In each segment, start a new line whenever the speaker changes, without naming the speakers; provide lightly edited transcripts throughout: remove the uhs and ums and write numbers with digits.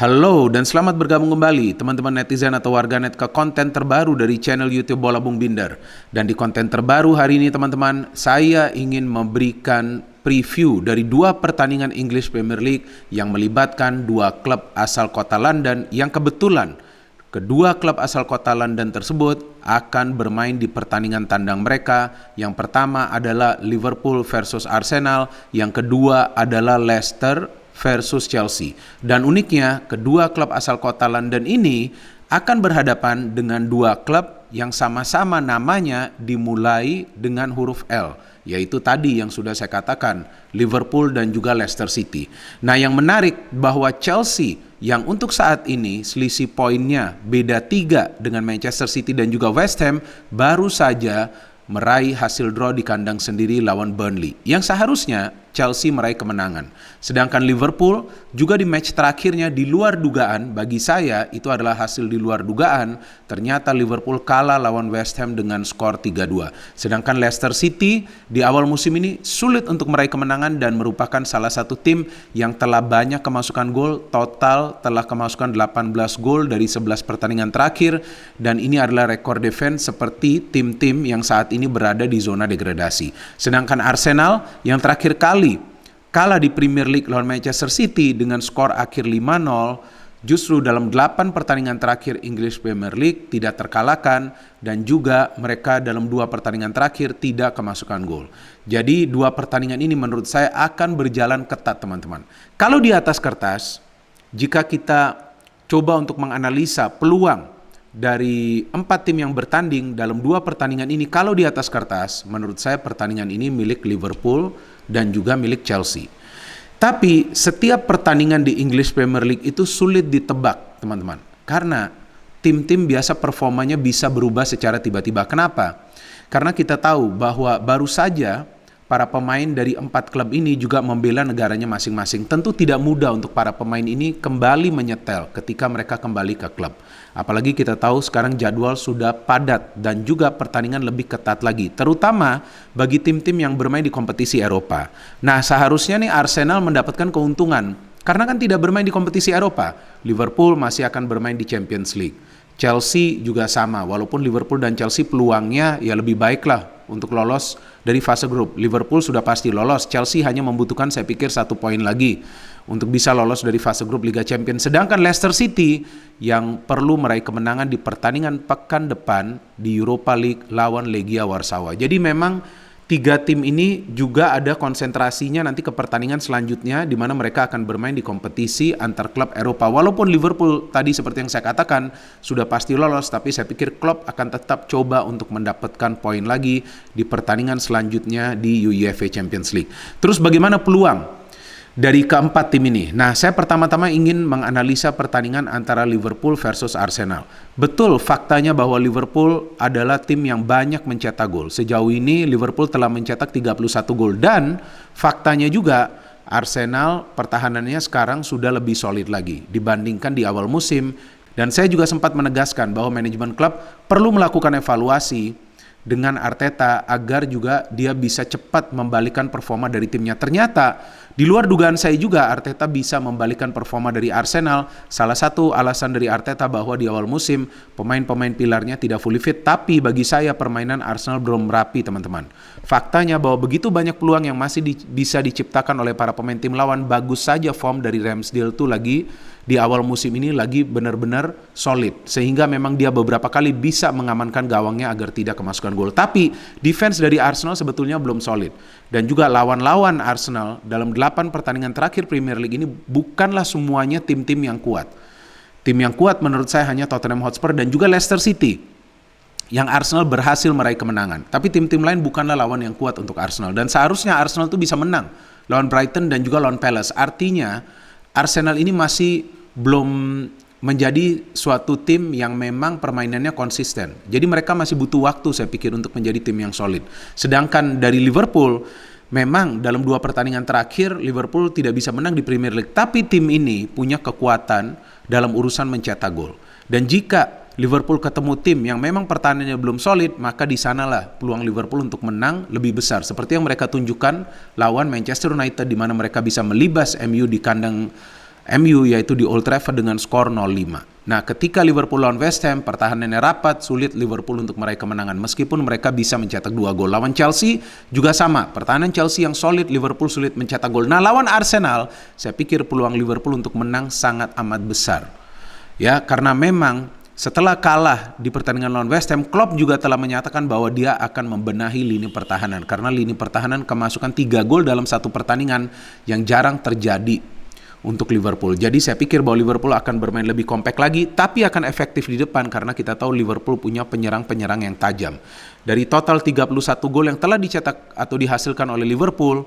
Halo dan selamat bergabung kembali teman-teman netizen atau warganet ke konten terbaru dari channel YouTube Bola Bung Binder. Dan di konten terbaru hari ini teman-teman, saya ingin memberikan preview dari dua pertandingan English Premier League yang melibatkan dua klub asal kota London yang kebetulan kedua klub asal kota London tersebut akan bermain di pertandingan tandang mereka. Yang pertama adalah Liverpool versus Arsenal, yang kedua adalah Leicester versus Chelsea. Dan uniknya, kedua klub asal kota London ini akan berhadapan dengan dua klub yang sama-sama namanya dimulai dengan huruf L, yaitu tadi yang sudah saya katakan, Liverpool dan juga Leicester City. Nah, yang menarik bahwa Chelsea yang untuk saat ini selisih poinnya beda 3 dengan Manchester City dan juga West Ham baru saja meraih hasil draw di kandang sendiri lawan Burnley, yang seharusnya Chelsea meraih kemenangan. Sedangkan Liverpool juga di match terakhirnya di luar dugaan, bagi saya itu adalah hasil di luar dugaan, ternyata Liverpool kalah lawan West Ham dengan skor 3-2. Sedangkan Leicester City di awal musim ini sulit untuk meraih kemenangan dan merupakan salah satu tim yang telah banyak kemasukan gol, total telah kemasukan 18 gol dari 11 pertandingan terakhir, dan ini adalah rekor defense seperti tim-tim yang saat ini berada di zona degradasi. Sedangkan Arsenal yang terakhir kali kalah di Premier League lawan Manchester City dengan skor akhir 5-0, justru dalam 8 pertandingan terakhir English Premier League tidak terkalahkan, dan juga mereka dalam 2 pertandingan terakhir tidak kemasukan gol. Jadi 2 pertandingan ini menurut saya akan berjalan ketat teman-teman. Kalau di atas kertas, jika kita coba untuk menganalisa peluang dari 4 tim yang bertanding dalam 2 pertandingan ini, kalau di atas kertas, menurut saya pertandingan ini milik Liverpool dan juga milik Chelsea. Tapi setiap pertandingan di English Premier League itu sulit ditebak, teman-teman. Karena tim-tim biasa performanya bisa berubah secara tiba-tiba. Kenapa? Karena kita tahu bahwa baru saja para pemain dari 4 klub ini juga membela negaranya masing-masing. Tentu tidak mudah untuk para pemain ini kembali menyetel ketika mereka kembali ke klub. Apalagi kita tahu sekarang jadwal sudah padat dan juga pertandingan lebih ketat lagi, terutama bagi tim-tim yang bermain di kompetisi Eropa. Nah, seharusnya nih Arsenal mendapatkan keuntungan karena kan tidak bermain di kompetisi Eropa. Liverpool masih akan bermain di Champions League. Chelsea juga sama, walaupun Liverpool dan Chelsea peluangnya ya lebih baik lah untuk lolos dari fase grup. Liverpool sudah pasti lolos, Chelsea hanya membutuhkan saya pikir 1 poin lagi untuk bisa lolos dari fase grup Liga Champions. Sedangkan Leicester City yang perlu meraih kemenangan di pertandingan pekan depan di Europa League lawan Legia Warsawa. Jadi memang 3 tim ini juga ada konsentrasinya nanti ke pertandingan selanjutnya, di mana mereka akan bermain di kompetisi antar klub Eropa. Walaupun Liverpool tadi seperti yang saya katakan sudah pasti lolos, tapi saya pikir klub akan tetap coba untuk mendapatkan poin lagi di pertandingan selanjutnya di UEFA Champions League. Terus bagaimana peluang dari keempat tim ini? Nah, saya pertama-tama ingin menganalisa pertandingan antara Liverpool versus Arsenal. Betul faktanya bahwa Liverpool adalah tim yang banyak mencetak gol. Sejauh ini Liverpool telah mencetak 31 gol, dan faktanya juga Arsenal pertahanannya sekarang sudah lebih solid lagi dibandingkan di awal musim. Dan saya juga sempat menegaskan bahwa manajemen klub perlu melakukan evaluasi dengan Arteta agar juga dia bisa cepat membalikan performa dari timnya. Ternyata di luar dugaan saya juga Arteta bisa membalikan performa dari Arsenal. Salah satu alasan dari Arteta bahwa di awal musim pemain-pemain pilarnya tidak fully fit, tapi bagi saya permainan Arsenal belum rapi teman-teman. Faktanya bahwa begitu banyak peluang yang masih bisa diciptakan oleh para pemain tim lawan. Bagus saja form dari Ramsdale tuh lagi di awal musim ini lagi benar-benar solid, sehingga memang dia beberapa kali bisa mengamankan gawangnya agar tidak kemasukan gol. Tapi defense dari Arsenal sebetulnya belum solid, dan juga lawan-lawan Arsenal dalam 8 pertandingan terakhir Premier League ini bukanlah semuanya tim-tim yang kuat. Tim yang kuat menurut saya hanya Tottenham Hotspur dan juga Leicester City, yang Arsenal berhasil meraih kemenangan. Tapi tim-tim lain bukanlah lawan yang kuat untuk Arsenal, dan seharusnya Arsenal itu bisa menang lawan Brighton dan juga lawan Palace. Artinya Arsenal ini masih belum menjadi suatu tim yang memang permainannya konsisten. Jadi mereka masih butuh waktu saya pikir untuk menjadi tim yang solid. Sedangkan dari Liverpool, memang dalam 2 pertandingan terakhir Liverpool tidak bisa menang di Premier League. Tapi tim ini punya kekuatan dalam urusan mencetak gol. Dan jika Liverpool ketemu tim yang memang pertahanannya belum solid, maka di sanalah peluang Liverpool untuk menang lebih besar. Seperti yang mereka tunjukkan lawan Manchester United, di mana mereka bisa melibas MU di kandang MU, yaitu di Old Trafford dengan skor 0-5. Nah, ketika Liverpool lawan West Ham, pertahanannya rapat, sulit Liverpool untuk meraih kemenangan. Meskipun mereka bisa mencetak 2 gol. Lawan Chelsea juga sama. Pertahanan Chelsea yang solid, Liverpool sulit mencetak gol. Nah, lawan Arsenal, saya pikir peluang Liverpool untuk menang sangat amat besar. Ya, karena memang setelah kalah di pertandingan lawan West Ham, Klopp juga telah menyatakan bahwa dia akan membenahi lini pertahanan. Karena lini pertahanan kemasukan 3 gol dalam satu pertandingan yang jarang terjadi untuk Liverpool. Jadi saya pikir bahwa Liverpool akan bermain lebih kompak lagi, tapi akan efektif di depan karena kita tahu Liverpool punya penyerang-penyerang yang tajam. Dari total 31 gol yang telah dicetak atau dihasilkan oleh Liverpool,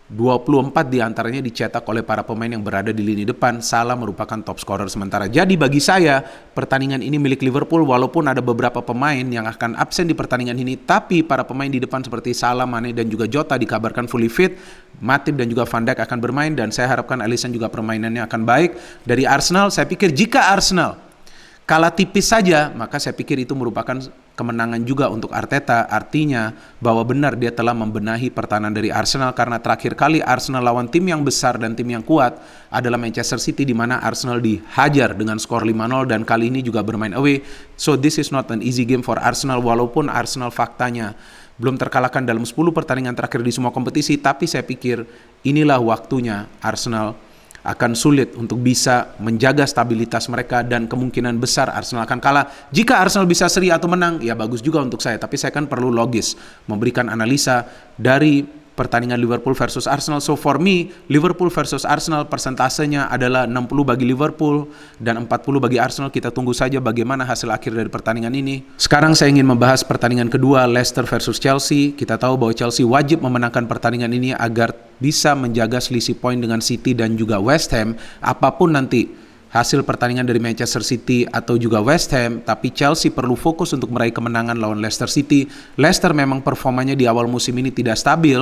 24 diantaranya dicetak oleh para pemain yang berada di lini depan. Salah merupakan top scorer sementara. Jadi bagi saya, pertandingan ini milik Liverpool walaupun ada beberapa pemain yang akan absen di pertandingan ini, tapi para pemain di depan seperti Salah, Mane, dan juga Jota dikabarkan fully fit. Matip dan juga Van Dijk akan bermain dan saya harapkan Alisson juga permainannya akan baik. Dari Arsenal, saya pikir jika Arsenal kalah tipis saja, maka saya pikir itu merupakan kemenangan juga untuk Arteta. Artinya bahwa benar dia telah membenahi pertahanan dari Arsenal, karena terakhir kali Arsenal lawan tim yang besar dan tim yang kuat adalah Manchester City, di mana Arsenal dihajar dengan skor 5-0 dan kali ini juga bermain away. So this is not an easy game for Arsenal, walaupun Arsenal faktanya belum terkalahkan dalam 10 pertandingan terakhir di semua kompetisi, tapi saya pikir inilah waktunya Arsenal akan sulit untuk bisa menjaga stabilitas mereka dan kemungkinan besar Arsenal akan kalah. Jika Arsenal bisa seri atau menang, ya bagus juga untuk saya. Tapi saya kan perlu logis memberikan analisa dari pertandingan Liverpool versus Arsenal. So for me, Liverpool versus Arsenal persentasenya adalah 60 bagi Liverpool dan 40 bagi Arsenal. Kita tunggu saja bagaimana hasil akhir dari pertandingan ini. Sekarang saya ingin membahas pertandingan kedua, Leicester versus Chelsea. Kita tahu bahwa Chelsea wajib memenangkan pertandingan ini agar bisa menjaga selisih poin dengan City dan juga West Ham. Apapun nanti hasil pertandingan dari Manchester City atau juga West Ham, tapi Chelsea perlu fokus untuk meraih kemenangan lawan Leicester City. Leicester memang performanya di awal musim ini tidak stabil,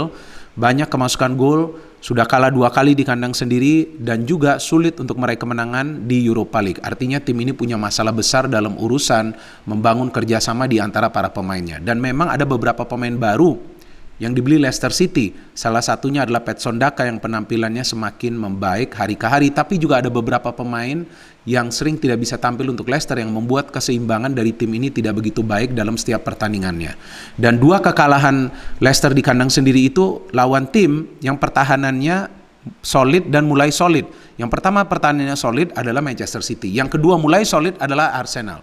banyak kemasukan gol, sudah kalah 2 kali di kandang sendiri, dan juga sulit untuk meraih kemenangan di Europa League. Artinya tim ini punya masalah besar dalam urusan membangun kerjasama di antara para pemainnya. Dan memang ada beberapa pemain baru yang dibeli Leicester City. Salah satunya adalah Patson Daka yang penampilannya semakin membaik hari ke hari. Tapi juga ada beberapa pemain yang sering tidak bisa tampil untuk Leicester yang membuat keseimbangan dari tim ini tidak begitu baik dalam setiap pertandingannya. Dan 2 kekalahan Leicester di kandang sendiri itu lawan tim yang pertahanannya solid dan mulai solid. Yang pertama pertahanannya solid adalah Manchester City. Yang kedua mulai solid adalah Arsenal.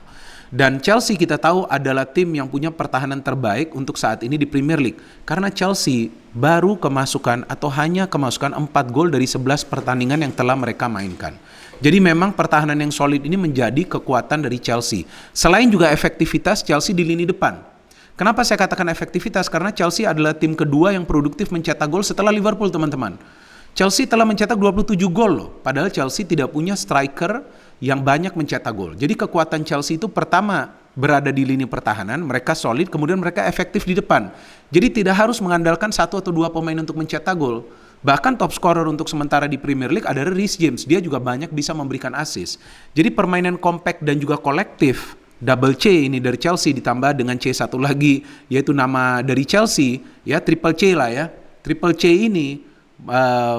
Dan Chelsea kita tahu adalah tim yang punya pertahanan terbaik untuk saat ini di Premier League. Karena Chelsea baru kemasukan atau hanya kemasukan 4 gol dari 11 pertandingan yang telah mereka mainkan. Jadi memang pertahanan yang solid ini menjadi kekuatan dari Chelsea. Selain juga efektivitas Chelsea di lini depan. Kenapa saya katakan efektivitas? Karena Chelsea adalah tim kedua yang produktif mencetak gol setelah Liverpool, teman-teman. Chelsea telah mencetak 27 gol loh. Padahal Chelsea tidak punya striker yang banyak mencetak gol. Jadi kekuatan Chelsea itu pertama berada di lini pertahanan, mereka solid, kemudian mereka efektif di depan. Jadi tidak harus mengandalkan 1 atau 2 pemain untuk mencetak gol. Bahkan top scorer untuk sementara di Premier League adalah Reece James. Dia juga banyak bisa memberikan assist. Jadi permainan compact dan juga kolektif, double C ini dari Chelsea ditambah dengan C satu lagi, yaitu nama dari Chelsea, ya triple C lah ya. Triple C ini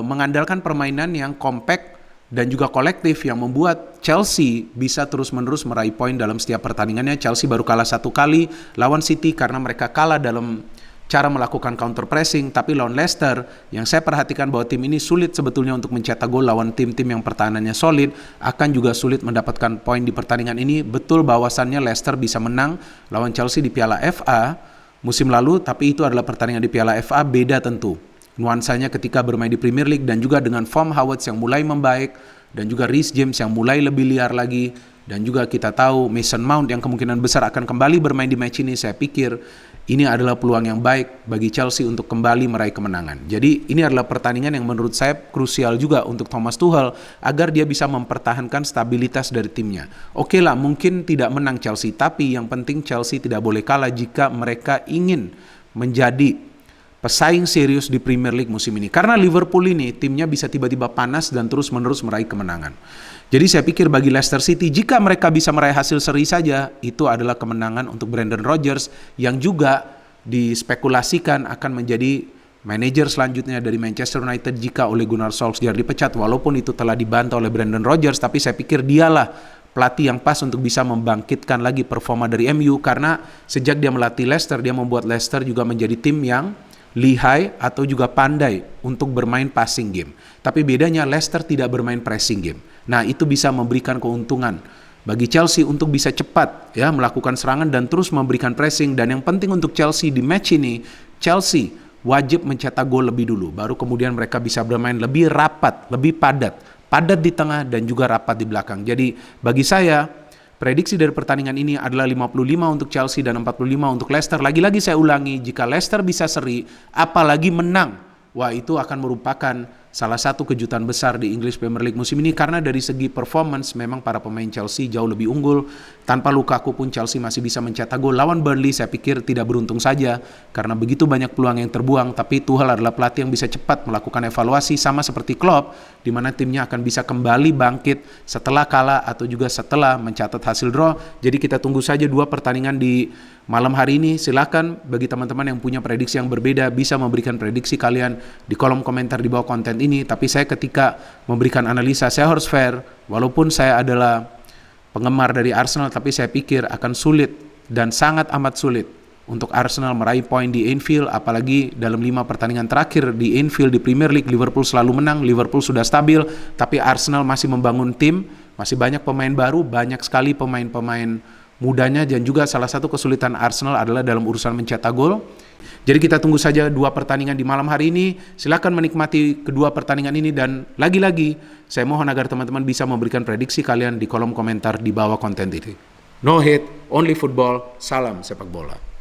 mengandalkan permainan yang compact dan juga kolektif yang membuat Chelsea bisa terus-menerus meraih poin dalam setiap pertandingannya. Chelsea baru kalah 1 kali lawan City karena mereka kalah dalam cara melakukan counter pressing, tapi lawan Leicester yang saya perhatikan bahwa tim ini sulit sebetulnya untuk mencetak gol lawan tim-tim yang pertahanannya solid, akan juga sulit mendapatkan poin di pertandingan ini. Betul bahwasannya Leicester bisa menang lawan Chelsea di Piala FA musim lalu, tapi itu adalah pertandingan di Piala FA, beda tentu nuansanya ketika bermain di Premier League, dan juga dengan form Havertz yang mulai membaik dan juga Reece James yang mulai lebih liar lagi, dan juga kita tahu Mason Mount yang kemungkinan besar akan kembali bermain di match ini. Saya pikir ini adalah peluang yang baik bagi Chelsea untuk kembali meraih kemenangan. Jadi ini adalah pertandingan yang menurut saya krusial juga untuk Thomas Tuchel agar dia bisa mempertahankan stabilitas dari timnya. Oke lah, mungkin tidak menang Chelsea, tapi yang penting Chelsea tidak boleh kalah jika mereka ingin menjadi pesaing serius di Premier League musim ini. Karena Liverpool ini timnya bisa tiba-tiba panas dan terus-menerus meraih kemenangan. Jadi saya pikir bagi Leicester City, jika mereka bisa meraih hasil seri saja, itu adalah kemenangan untuk Brendan Rodgers yang juga dispekulasikan akan menjadi manajer selanjutnya dari Manchester United jika Ole Gunnar Solskjaer dipecat, walaupun itu telah dibantah oleh Brendan Rodgers, tapi saya pikir dialah pelatih yang pas untuk bisa membangkitkan lagi performa dari MU, karena sejak dia melatih Leicester, dia membuat Leicester juga menjadi tim yang lihai atau juga pandai untuk bermain passing game. Tapi bedanya Leicester tidak bermain pressing game. Nah, itu bisa memberikan keuntungan bagi Chelsea untuk bisa cepat ya melakukan serangan dan terus memberikan pressing. Dan yang penting untuk Chelsea di match ini, Chelsea wajib mencetak gol lebih dulu, baru kemudian mereka bisa bermain lebih rapat, lebih padat di tengah dan juga rapat di belakang. Jadi bagi saya, prediksi dari pertandingan ini adalah 55 untuk Chelsea dan 45 untuk Leicester. Lagi-lagi saya ulangi, jika Leicester bisa seri, apalagi menang, wah itu akan merupakan salah satu kejutan besar di English Premier League musim ini, karena dari segi performance memang para pemain Chelsea jauh lebih unggul. Tanpa Lukaku pun Chelsea masih bisa mencetak gol. Lawan Burnley saya pikir tidak beruntung saja karena begitu banyak peluang yang terbuang, tapi Tuchel adalah pelatih yang bisa cepat melakukan evaluasi, sama seperti Klopp, di mana timnya akan bisa kembali bangkit setelah kalah atau juga setelah mencatat hasil draw. Jadi kita tunggu saja dua pertandingan di malam hari ini. Silakan bagi teman-teman yang punya prediksi yang berbeda bisa memberikan prediksi kalian di kolom komentar di bawah konten ini. Tapi saya ketika memberikan analisa, saya harus fair. Walaupun saya adalah penggemar dari Arsenal, tapi saya pikir akan sulit dan sangat amat sulit untuk Arsenal meraih poin di Anfield, apalagi dalam 5 pertandingan terakhir di Anfield di Premier League. Liverpool selalu menang, Liverpool sudah stabil, tapi Arsenal masih membangun tim, masih banyak pemain baru, banyak sekali pemain-pemain mudanya, dan juga salah satu kesulitan Arsenal adalah dalam urusan mencetak gol. Jadi kita tunggu saja dua pertandingan di malam hari ini. Silakan menikmati kedua pertandingan ini, dan lagi-lagi saya mohon agar teman-teman bisa memberikan prediksi kalian di kolom komentar di bawah konten ini. No hate, only football. Salam sepak bola.